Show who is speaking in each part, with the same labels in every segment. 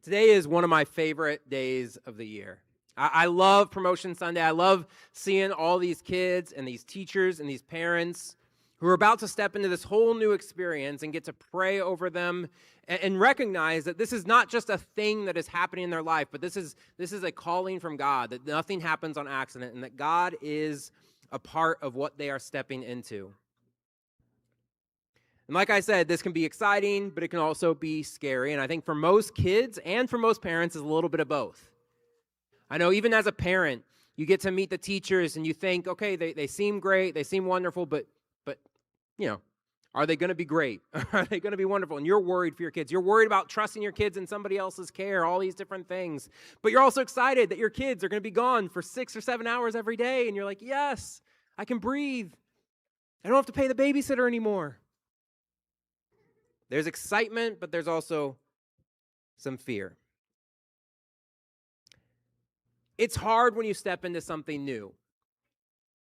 Speaker 1: Today is one of my favorite days of the year. I love Promotion Sunday. I love seeing all these kids and these teachers and these parents who are about to step into this whole new experience and get to pray over them and recognize that this is not just a thing that is happening in their life, but this is a calling from God, that nothing happens on accident and that God is a part of what they are stepping into. And like I said, this can be exciting, but it can also be scary. And I think for most kids and for most parents, it's a little bit of both. I know even as a parent, you get to meet the teachers and you think, okay, they seem great, they seem wonderful, but are they going to be great? Are they going to be wonderful? And you're worried for your kids. You're worried about trusting your kids in somebody else's care, all these different things. But you're also excited that your kids are going to be gone for 6 or 7 hours every day. And you're like, yes, I can breathe. I don't have to pay the babysitter anymore. There's excitement, but there's also some fear. It's hard when you step into something new.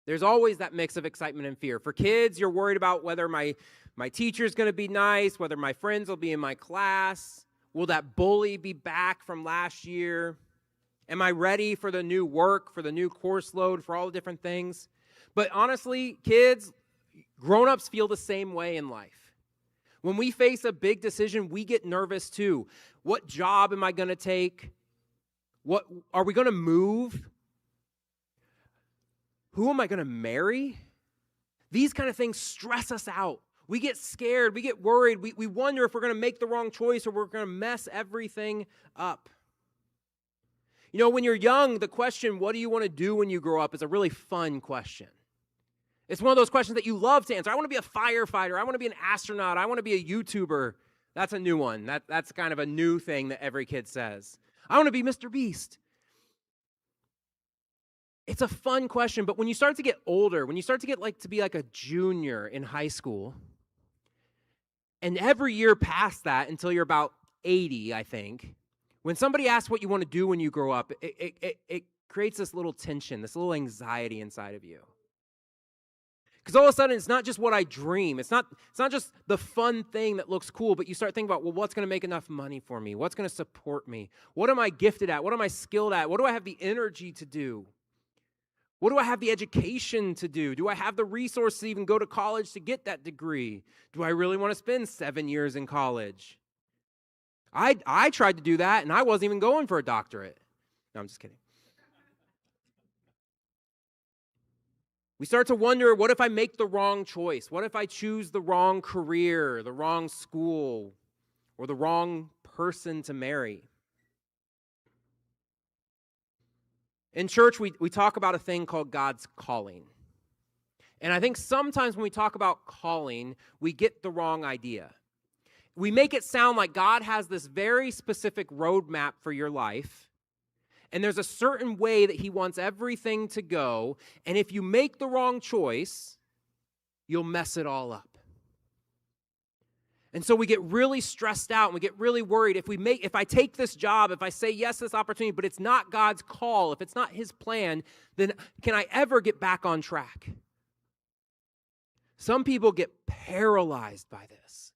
Speaker 1: There's always that mix of excitement and fear. For kids, you're worried about whether my teacher's going to be nice, whether my friends will be in my class. Will that bully be back from last year? Am I ready for the new work, for the new course load, for all the different things? But honestly, kids, grown-ups feel the same way in life. When we face a big decision, we get nervous too. What job am I going to take? What are we going to move? Who am I going to marry? These kind of things stress us out. We get scared. We get worried. We wonder if we're going to make the wrong choice or we're going to mess everything up. You know, when you're young, the question, what do you want to do when you grow up, is a really fun question. It's one of those questions that you love to answer. I want to be a firefighter. I want to be an astronaut. I want to be a YouTuber. That's a new one. That's kind of a new thing that every kid says. I want to be Mr. Beast. It's a fun question, but when you start to get older, when you start to get to be like a junior in high school, and every year past that until you're about 80, I think, when somebody asks what you want to do when you grow up, it creates this little tension, this little anxiety inside of you. Because all of a sudden, it's not just what I dream. It's not just the fun thing that looks cool, but you start thinking about, well, what's going to make enough money for me? What's going to support me? What am I gifted at? What am I skilled at? What do I have the energy to do? What do I have the education to do? Do I have the resources to even go to college to get that degree? Do I really want to spend 7 years in college? I tried to do that, and I wasn't even going for a doctorate. No, I'm just kidding. We start to wonder, what if I make the wrong choice? What if I choose the wrong career, the wrong school, or the wrong person to marry? In church, we talk about a thing called God's calling. And I think sometimes when we talk about calling, we get the wrong idea. We make it sound like God has this very specific roadmap for your life, and there's a certain way that he wants everything to go, and if you make the wrong choice, you'll mess it all up. And so we get really stressed out and we get really worried. If I take this job, if I say yes to this opportunity, but it's not God's call, if it's not his plan, then can I ever get back on track? Some people get paralyzed by this.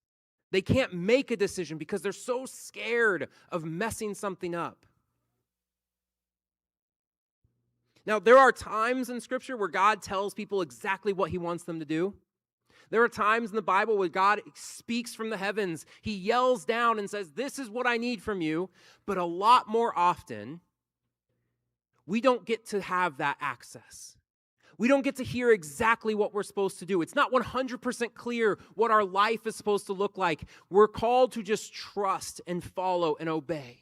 Speaker 1: They can't make a decision because they're so scared of messing something up. Now, there are times in Scripture where God tells people exactly what he wants them to do. There are times in the Bible where God speaks from the heavens. He yells down and says, this is what I need from you. But a lot more often, we don't get to have that access. We don't get to hear exactly what we're supposed to do. It's not 100% clear what our life is supposed to look like. We're called to just trust and follow and obey.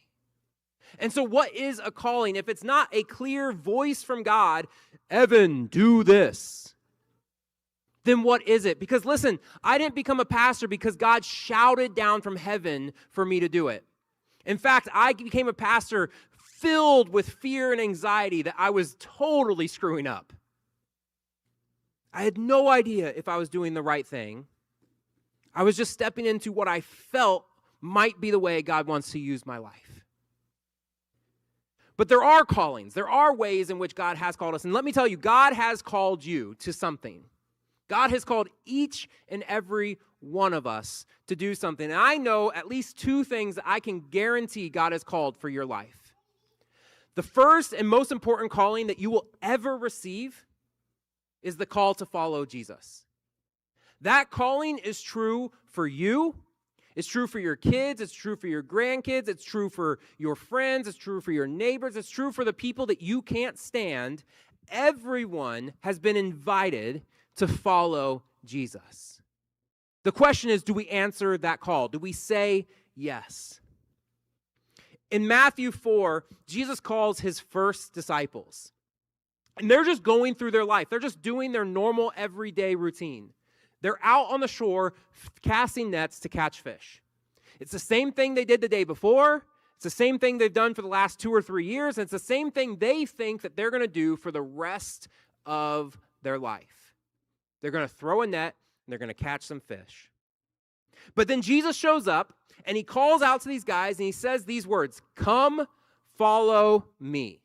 Speaker 1: And so what is a calling? If it's not a clear voice from God, Evan, do this, then what is it? Because listen, I didn't become a pastor because God shouted down from heaven for me to do it. In fact, I became a pastor filled with fear and anxiety that I was totally screwing up. I had no idea if I was doing the right thing. I was just stepping into what I felt might be the way God wants to use my life. But there are callings. There are ways in which God has called us. And let me tell you, God has called you to something. God has called each and every one of us to do something. And I know at least two things that I can guarantee God has called for your life. The first and most important calling that you will ever receive is the call to follow Jesus. That calling is true for you. It's true for your kids. It's true for your grandkids. It's true for your friends. It's true for your neighbors. It's true for the people that you can't stand. Everyone has been invited to follow Jesus. The question is, do we answer that call? Do we say yes? In Matthew 4, Jesus calls his first disciples. And they're just going through their life. They're just doing their normal everyday routine. They're out on the shore casting nets to catch fish. It's the same thing they did the day before. It's the same thing they've done for the last 2 or 3 years. And it's the same thing they think that they're going to do for the rest of their life. They're going to throw a net and they're going to catch some fish. But then Jesus shows up and he calls out to these guys and he says these words, "Come, follow me,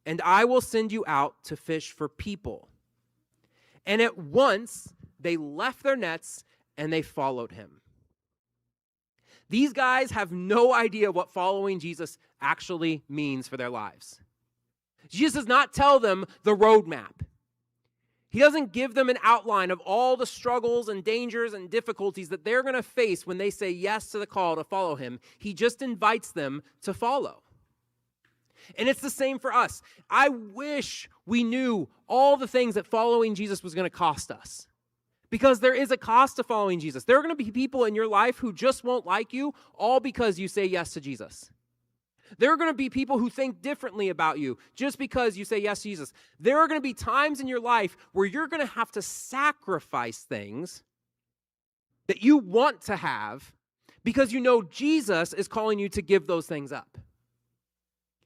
Speaker 1: and I will send you out to fish for people." And at once they left their nets and they followed him. These guys have no idea what following Jesus actually means for their lives. Jesus does not tell them the roadmap. He doesn't give them an outline of all the struggles and dangers and difficulties that they're going to face when they say yes to the call to follow him. He just invites them to follow. And it's the same for us. I wish we knew all the things that following Jesus was going to cost us. Because there is a cost to following Jesus. There are going to be people in your life who just won't like you, all because you say yes to Jesus. There are going to be people who think differently about you just because you say yes to Jesus. There are going to be times in your life where you're going to have to sacrifice things that you want to have because you know Jesus is calling you to give those things up.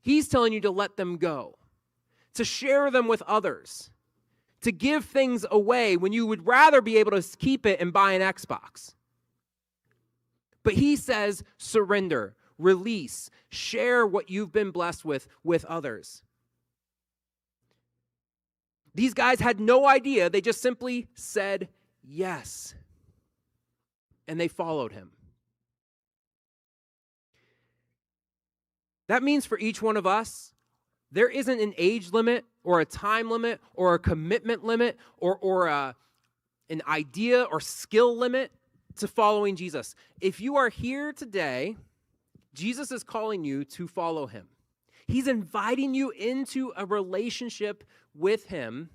Speaker 1: He's telling you to let them go, to share them with others, to give things away when you would rather be able to keep it and buy an Xbox. But he says, surrender, release, share what you've been blessed with others. These guys had no idea. They just simply said yes. And they followed him. That means for each one of us, there isn't an age limit or a time limit or a commitment limit or an idea or skill limit to following Jesus. If you are here today, Jesus is calling you to follow him. He's inviting you into a relationship with him,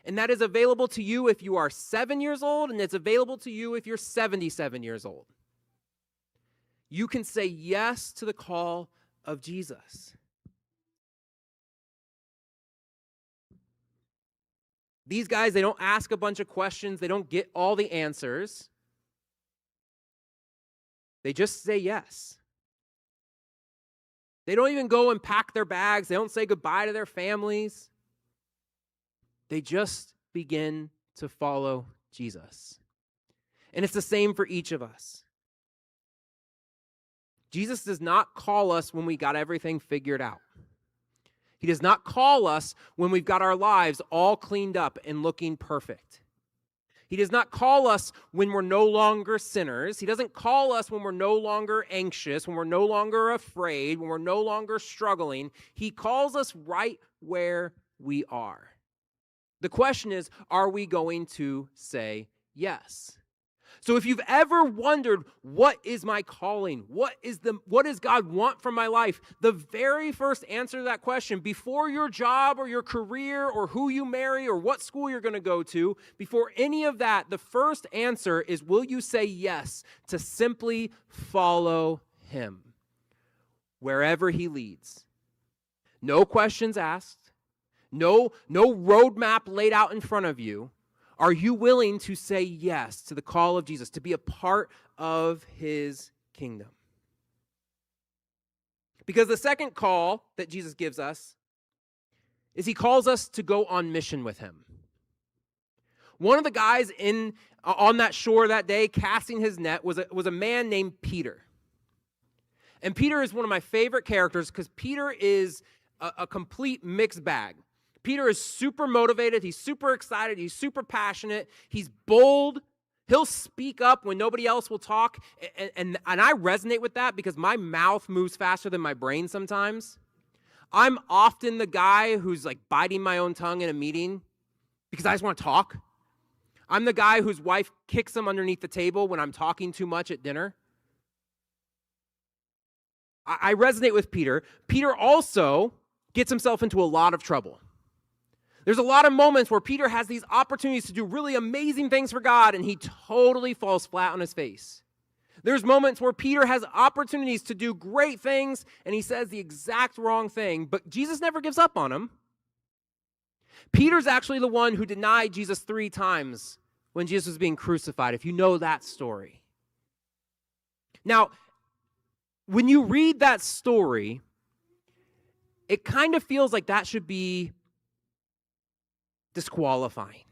Speaker 1: and that is available to you if you are 7 years old, and it's available to you if you're 77 years old. You can say yes to the call of Jesus. These guys, they don't ask a bunch of questions. They don't get all the answers. They just say yes. They don't even go and pack their bags. They don't say goodbye to their families. They just begin to follow Jesus. And it's the same for each of us. Jesus does not call us when we got everything figured out. He does not call us when we've got our lives all cleaned up and looking perfect. He does not call us when we're no longer sinners. He doesn't call us when we're no longer anxious, when we're no longer afraid, when we're no longer struggling. He calls us right where we are. The question is, are we going to say yes? So if you've ever wondered, what is my calling? What does God want from my life? The very first answer to that question, before your job or your career or who you marry or what school you're going to go to, before any of that, the first answer is, will you say yes to simply follow him wherever he leads? No questions asked. No roadmap laid out in front of you. Are you willing to say yes to the call of Jesus, to be a part of his kingdom? Because the second call that Jesus gives us is he calls us to go on mission with him. One of the guys on that shore that day casting his net was a man named Peter. And Peter is one of my favorite characters because Peter is a complete mixed bag. Peter is super motivated. He's super excited. He's super passionate. He's bold. He'll speak up when nobody else will talk. And I resonate with that because my mouth moves faster than my brain sometimes. I'm often the guy who's like biting my own tongue in a meeting because I just want to talk. I'm the guy whose wife kicks him underneath the table when I'm talking too much at dinner. I resonate with Peter. Peter also gets himself into a lot of trouble. There's a lot of moments where Peter has these opportunities to do really amazing things for God, and he totally falls flat on his face. There's moments where Peter has opportunities to do great things, and he says the exact wrong thing, but Jesus never gives up on him. Peter's actually the one who denied Jesus 3 times when Jesus was being crucified, if you know that story. Now, when you read that story, it kind of feels like that should be disqualifying.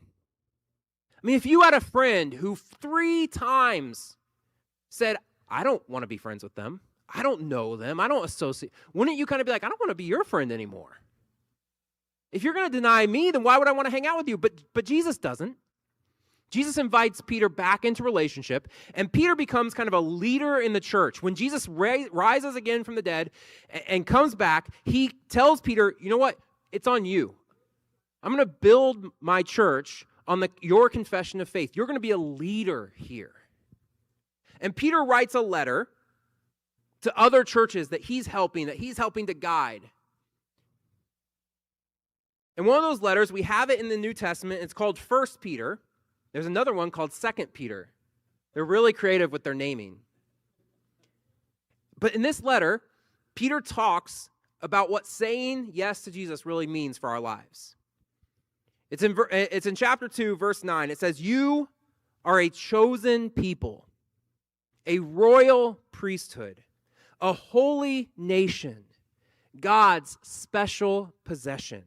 Speaker 1: I mean, if you had a friend who 3 times said, I don't want to be friends with them, I don't know them, I don't associate, wouldn't you kind of be like, I don't want to be your friend anymore? If you're going to deny me, then why would I want to hang out with you? But Jesus doesn't. Jesus invites Peter back into relationship, and Peter becomes kind of a leader in the church. When Jesus rises again from the dead and comes back, he tells Peter, you know what? It's on you. I'm going to build my church on your confession of faith. You're going to be a leader here. And Peter writes a letter to other churches that he's helping to guide. And one of those letters, we have it in the New Testament. It's called 1 Peter. There's another one called 2 Peter. They're really creative with their naming. But in this letter, Peter talks about what saying yes to Jesus really means for our lives. It's in chapter 2, verse 9. It says, you are a chosen people, a royal priesthood, a holy nation, God's special possession,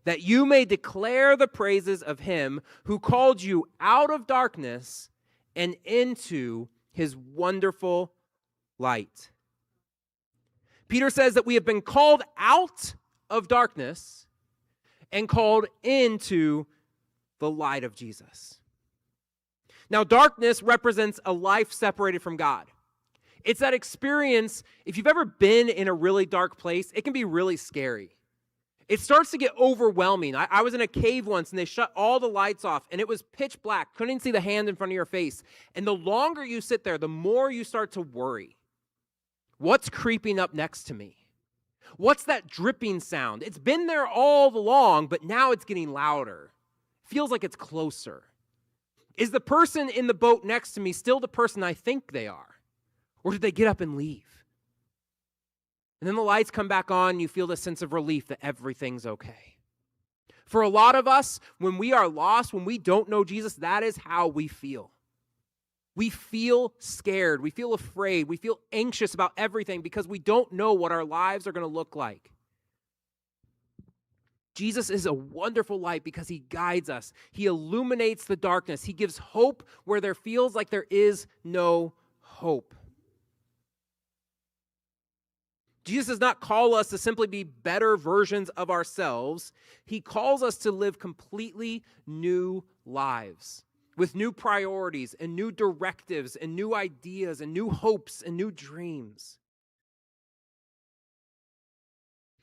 Speaker 1: that you may declare the praises of him who called you out of darkness and into his wonderful light. Peter says that we have been called out of darkness and called into the light of Jesus. Now, darkness represents a life separated from God. It's that experience, if you've ever been in a really dark place, it can be really scary. It starts to get overwhelming. I was in a cave once, and they shut all the lights off, and it was pitch black. Couldn't see the hand in front of your face. And the longer you sit there, the more you start to worry. What's creeping up next to me? What's that dripping sound? It's been there all along, but now it's getting louder. Feels like it's closer. Is the person in the boat next to me still the person I think they are? Or did they get up and leave? And then the lights come back on, and you feel this sense of relief that everything's okay. For a lot of us, when we are lost, when we don't know Jesus, that is how we feel. We feel scared. We feel afraid. We feel anxious about everything because we don't know what our lives are going to look like. Jesus is a wonderful light because he guides us. He illuminates the darkness. He gives hope where there feels like there is no hope. Jesus does not call us to simply be better versions of ourselves. He calls us to live completely new lives with new priorities and new directives and new ideas and new hopes and new dreams.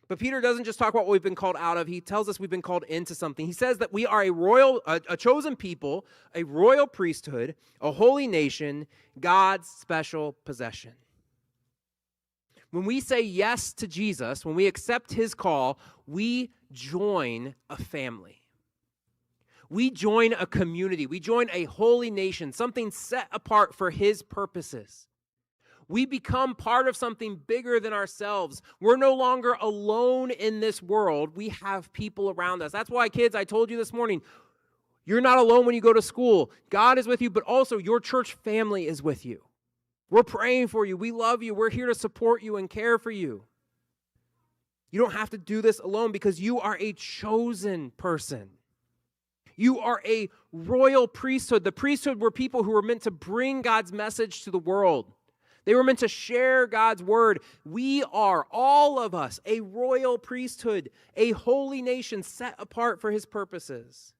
Speaker 1: But Peter doesn't just talk about what we've been called out of. He tells us we've been called into something. He says that we are a chosen people, a royal priesthood, a holy nation, God's special possession. When we say yes to Jesus, when we accept his call, we join a family. We join a community. We join a holy nation, something set apart for his purposes. We become part of something bigger than ourselves. We're no longer alone in this world. We have people around us. That's why, kids, I told you this morning, you're not alone when you go to school. God is with you, but also your church family is with you. We're praying for you. We love you. We're here to support you and care for you. You don't have to do this alone because you are a chosen person. You are a royal priesthood. The priesthood were people who were meant to bring God's message to the world. They were meant to share God's word. We are, all of us, a royal priesthood, a holy nation set apart for his purposes.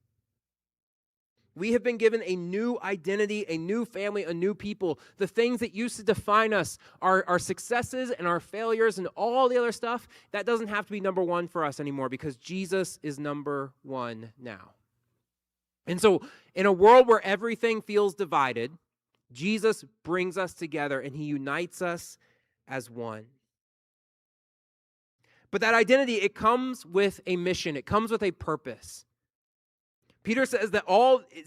Speaker 1: We have been given a new identity, a new family, a new people. The things that used to define us, our successes and our failures and all the other stuff, that doesn't have to be number one for us anymore because Jesus is number one now. And so in a world where everything feels divided, Jesus brings us together and he unites us as one. But that identity, it comes with a mission. It comes with a purpose. Peter says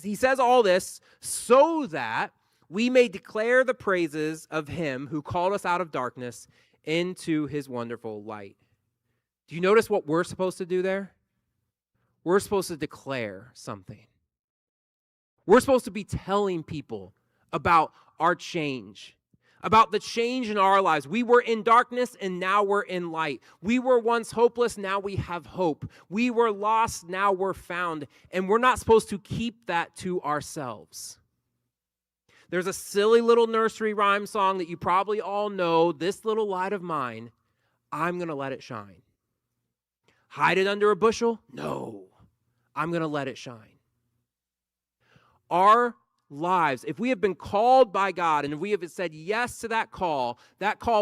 Speaker 1: he says all this so that we may declare the praises of him who called us out of darkness into his wonderful light. Do you notice what we're supposed to do there? We're supposed to declare something. We're supposed to be telling people about our change, about the change in our lives. We were in darkness and now we're in light. We were once hopeless, now we have hope. We were lost, now we're found. And we're not supposed to keep that to ourselves. There's a silly little nursery rhyme song that you probably all know, "This little light of mine, I'm going to let it shine." Hide it under a bushel? No, I'm going to let it shine. Our lives, if we have been called by God and if we have said yes to that call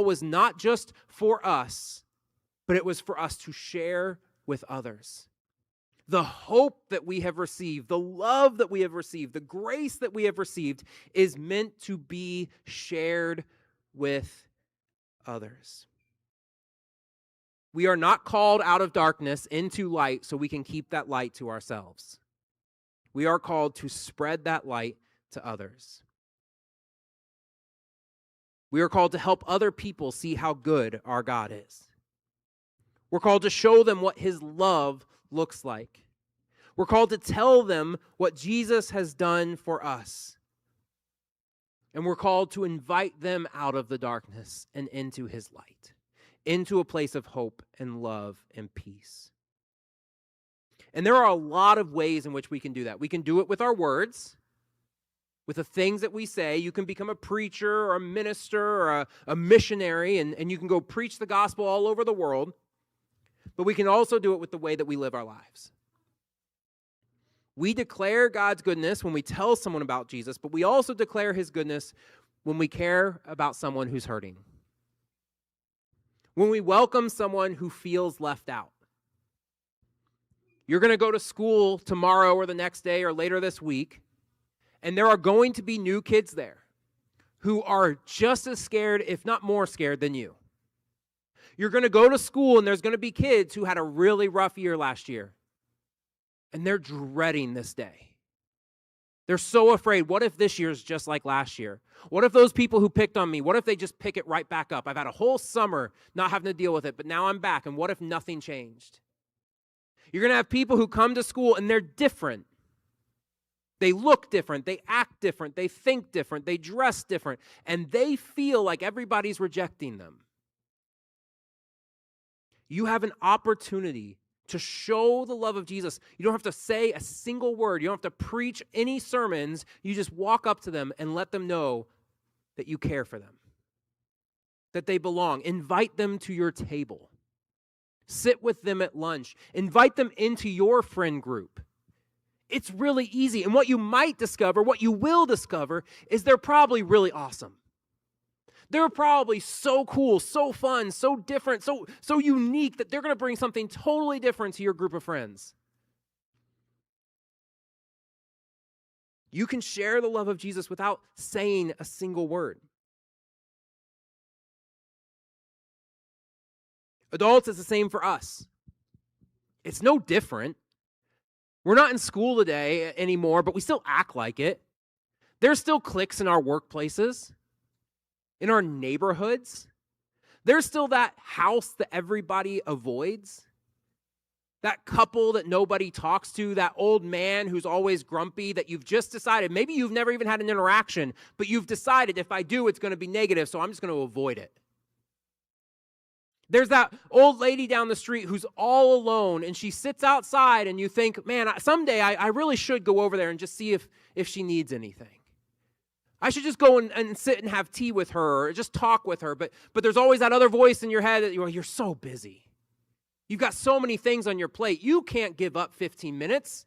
Speaker 1: was not just for us, but it was for us to share with others. The hope that we have received, the love that we have received, the grace that we have received is meant to be shared with others. We are not called out of darkness into light so we can keep that light to ourselves. We are called to spread that light to others. We are called to help other people see how good our God is. We're called to show them what his love looks like. We're called to tell them what Jesus has done for us. And we're called to invite them out of the darkness and into his light, into a place of hope and love and peace. And there are a lot of ways in which we can do that. We can do it with our words, with the things that we say. You can become a preacher or a minister or a missionary, and you can go preach the gospel all over the world. But we can also do it with the way that we live our lives. We declare God's goodness when we tell someone about Jesus, but we also declare his goodness when we care about someone who's hurting. When we welcome someone who feels left out. You're going to go to school tomorrow or the next day or later this week, and there are going to be new kids there who are just as scared, if not more scared, than you. You're going to go to school, and there's going to be kids who had a really rough year last year, and they're dreading this day. They're so afraid. What if this year's just like last year? What if those people who picked on me, what if they just pick it right back up? I've had a whole summer not having to deal with it, but now I'm back, and what if nothing changed? You're going to have people who come to school and they're different. They look different. They act different. They think different. They dress different. And they feel like everybody's rejecting them. You have an opportunity to show the love of Jesus. You don't have to say a single word. You don't have to preach any sermons. You just walk up to them and let them know that you care for them, that they belong. Invite them to your table. Sit with them at lunch. Invite them into your friend group. It's really easy. And what you might discover, what you will discover, is they're probably really awesome. They're probably so cool, so fun, so different, so unique that they're going to bring something totally different to your group of friends. You can share the love of Jesus without saying a single word. Adults, it's the same for us. It's no different. We're not in school today anymore, but we still act like it. There's still cliques in our workplaces, in our neighborhoods. There's still that house that everybody avoids, that couple that nobody talks to, that old man who's always grumpy that you've just decided, maybe you've never even had an interaction, but you've decided if I do, it's going to be negative, so I'm just going to avoid it. There's that old lady down the street who's all alone, and she sits outside, and you think, man, someday I really should go over there and just see if she needs anything. I should just go and sit and have tea with her or just talk with her. But there's always that other voice in your head that you're so busy. You've got so many things on your plate. You can't give up 15 minutes.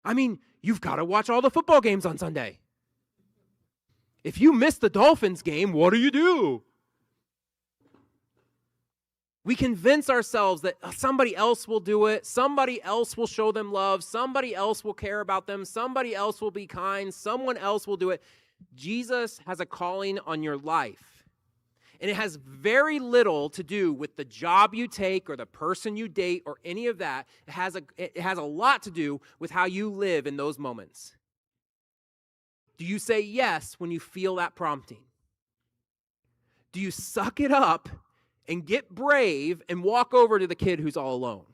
Speaker 1: I mean, you've got to watch all the football games on Sunday. If you miss the Dolphins game, what do? We convince ourselves that somebody else will do it, somebody else will show them love, somebody else will care about them, somebody else will be kind, someone else will do it. Jesus has a calling on your life, and it has very little to do with the job you take or the person you date or any of that. It has a lot to do with how you live in those moments. Do you say yes when you feel that prompting? Do you suck it up and get brave and walk over to the kid who's all alone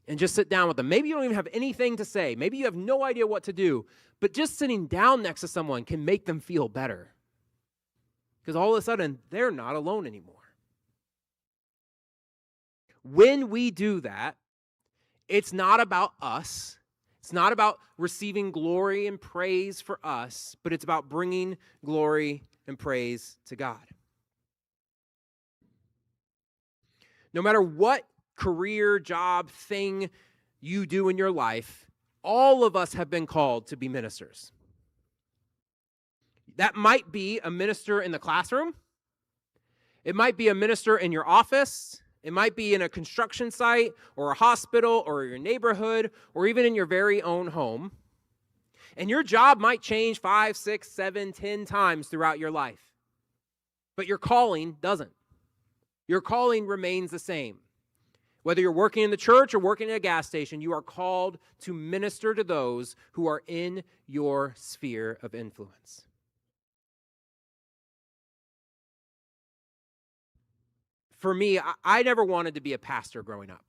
Speaker 1: and just sit down with them? Maybe you don't even have anything to say. Maybe you have no idea what to do, but just sitting down next to someone can make them feel better because all of a sudden they're not alone anymore. When we do that, it's not about us. It's not about receiving glory and praise for us, but it's about bringing glory and praise to God. No matter what career, job, thing you do in your life, all of us have been called to be ministers. That might be a minister in the classroom. It might be a minister in your office. It might be in a construction site or a hospital or your neighborhood or even in your very own home. And your job might change 5, 6, 7, 10 times throughout your life. But your calling doesn't. Your calling remains the same. Whether you're working in the church or working at a gas station, you are called to minister to those who are in your sphere of influence. For me, I never wanted to be a pastor growing up.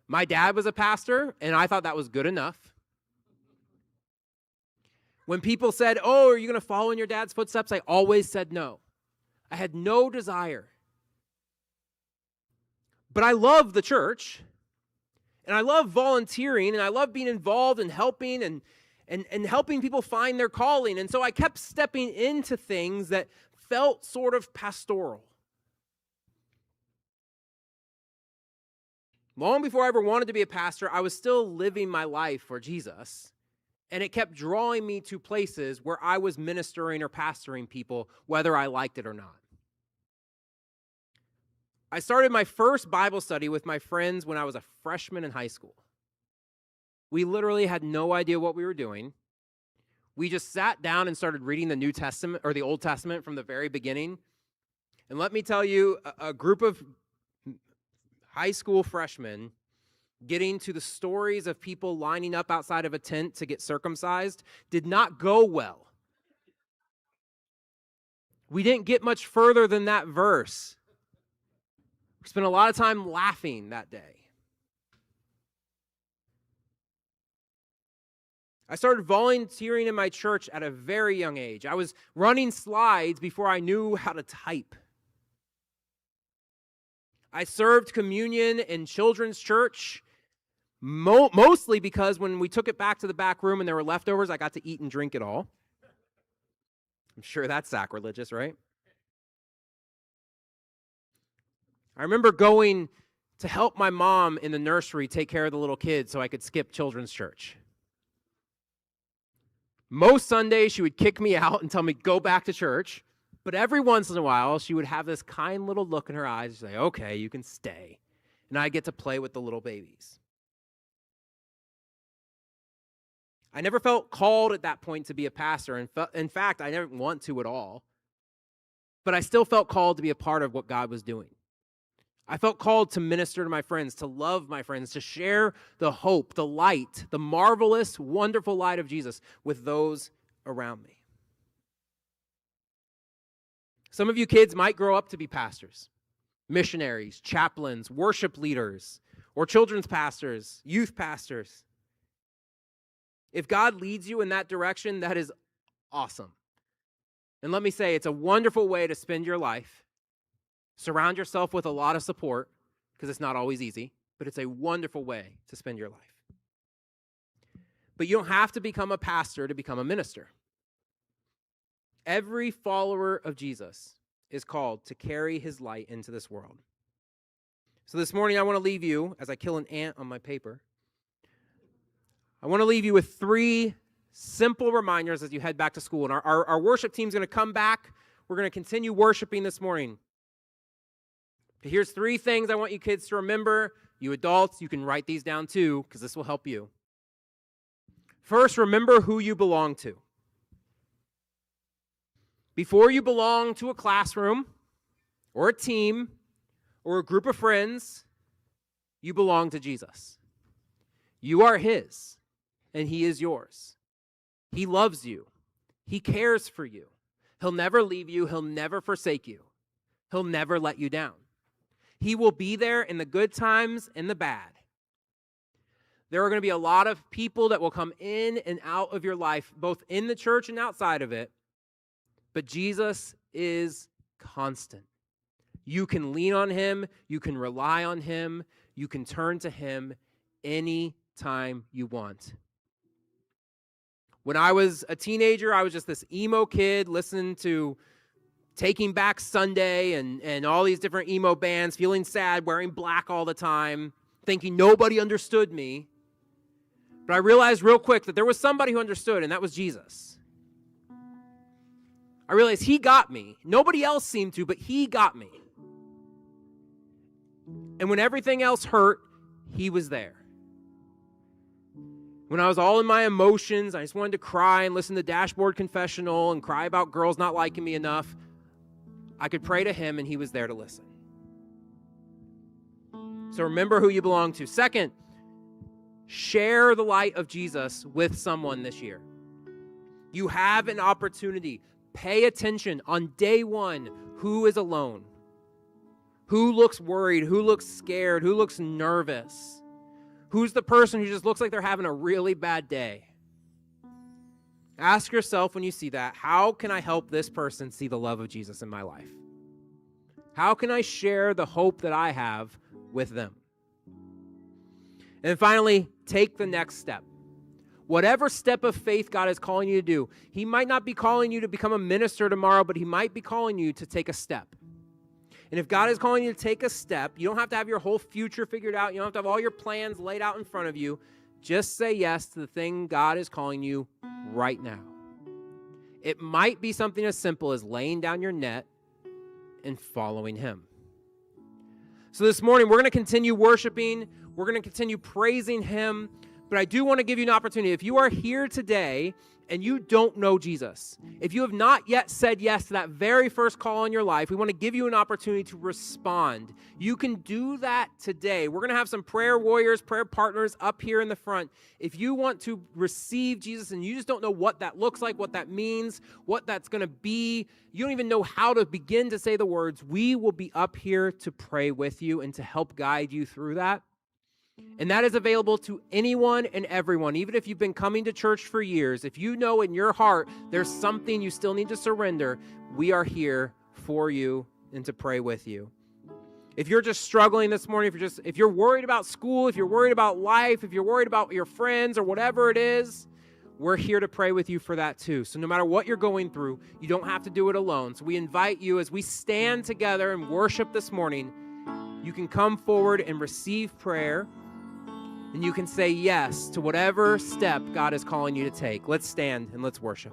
Speaker 1: My dad was a pastor, and I thought that was good enough. When people said, "Oh, are you going to follow in your dad's footsteps?" I always said no. I had no desire. But I love the church, and I love volunteering, and I love being involved and helping and helping people find their calling. And so I kept stepping into things that felt sort of pastoral. Long before I ever wanted to be a pastor, I was still living my life for Jesus, and it kept drawing me to places where I was ministering or pastoring people, whether I liked it or not. I started my first Bible study with my friends when I was a freshman in high school. We literally had no idea what we were doing. We just sat down and started reading the New Testament or the Old Testament from the very beginning. And let me tell you, a group of high school freshmen getting to the stories of people lining up outside of a tent to get circumcised did not go well. We didn't get much further than that verse. We spent a lot of time laughing that day. I started volunteering in my church at a very young age. I was running slides before I knew how to type. I served communion in children's church, mostly because when we took it back to the back room and there were leftovers, I got to eat and drink it all. I'm sure that's sacrilegious, right? I remember going to help my mom in the nursery take care of the little kids so I could skip children's church. Most Sundays, she would kick me out and tell me, go back to church. But every once in a while, she would have this kind little look in her eyes and say, okay, you can stay. And I get to play with the little babies. I never felt called at that point to be a pastor. In fact, I didn't want to at all. But I still felt called to be a part of what God was doing. I felt called to minister to my friends, to love my friends, to share the hope, the light, the marvelous, wonderful light of Jesus with those around me. Some of you kids might grow up to be pastors, missionaries, chaplains, worship leaders, or children's pastors, youth pastors. If God leads you in that direction, that is awesome. And let me say, it's a wonderful way to spend your life. Surround yourself with a lot of support, because it's not always easy, but it's a wonderful way to spend your life. But you don't have to become a pastor to become a minister. Every follower of Jesus is called to carry his light into this world. So this morning I want to leave you, as I kill an ant on my paper, I want to leave you with 3 simple reminders as you head back to school. And our worship team is going to come back. We're going to continue worshiping this morning. Here's 3 things I want you kids to remember. You adults, you can write these down too, because this will help you. First, remember who you belong to. Before you belong to a classroom or a team or a group of friends, you belong to Jesus. You are his, and he is yours. He loves you. He cares for you. He'll never leave you. He'll never forsake you. He'll never let you down. He will be there in the good times and the bad. There are going to be a lot of people that will come in and out of your life, both in the church and outside of it. But Jesus is constant. You can lean on him. You can rely on him. You can turn to him any time you want. When I was a teenager, I was just this emo kid listening to Taking Back Sunday and all these different emo bands, feeling sad, wearing black all the time, thinking nobody understood me. But I realized real quick that there was somebody who understood, and that was Jesus. I realized he got me. Nobody else seemed to, but he got me. And when everything else hurt, he was there. When I was all in my emotions, I just wanted to cry and listen to Dashboard Confessional and cry about girls not liking me enough, I could pray to him and he was there to listen. So remember who you belong to. Second, share the light of Jesus with someone this year. You have an opportunity. Pay attention on day 1. Who is alone? Who looks worried? Who looks scared? Who looks nervous? Who's the person who just looks like they're having a really bad day? Ask yourself when you see that, how can I help this person see the love of Jesus in my life? How can I share the hope that I have with them? And finally, take the next step. Whatever step of faith God is calling you to do, he might not be calling you to become a minister tomorrow, but he might be calling you to take a step. And if God is calling you to take a step, you don't have to have your whole future figured out. You don't have to have all your plans laid out in front of you. Just say yes to the thing God is calling you right now. It might be something as simple as laying down your net and following him. So this morning, we're going to continue worshiping. We're going to continue praising him. But I do want to give you an opportunity. If you are here today and you don't know Jesus, if you have not yet said yes to that very first call in your life, we want to give you an opportunity to respond. You can do that today. We're going to have some prayer warriors, prayer partners up here in the front. If you want to receive Jesus and you just don't know what that looks like, what that means, what that's going to be, you don't even know how to begin to say the words, we will be up here to pray with you and to help guide you through that. And that is available to anyone and everyone, even if you've been coming to church for years. If you know in your heart there's something you still need to surrender, we are here for you and to pray with you. If you're just struggling this morning, if you're worried about school, if you're worried about life, if you're worried about your friends or whatever it is, we're here to pray with you for that too. So no matter what you're going through, you don't have to do it alone. So we invite you as we stand together and worship this morning, you can come forward and receive prayer. And you can say yes to whatever step God is calling you to take. Let's stand and let's worship.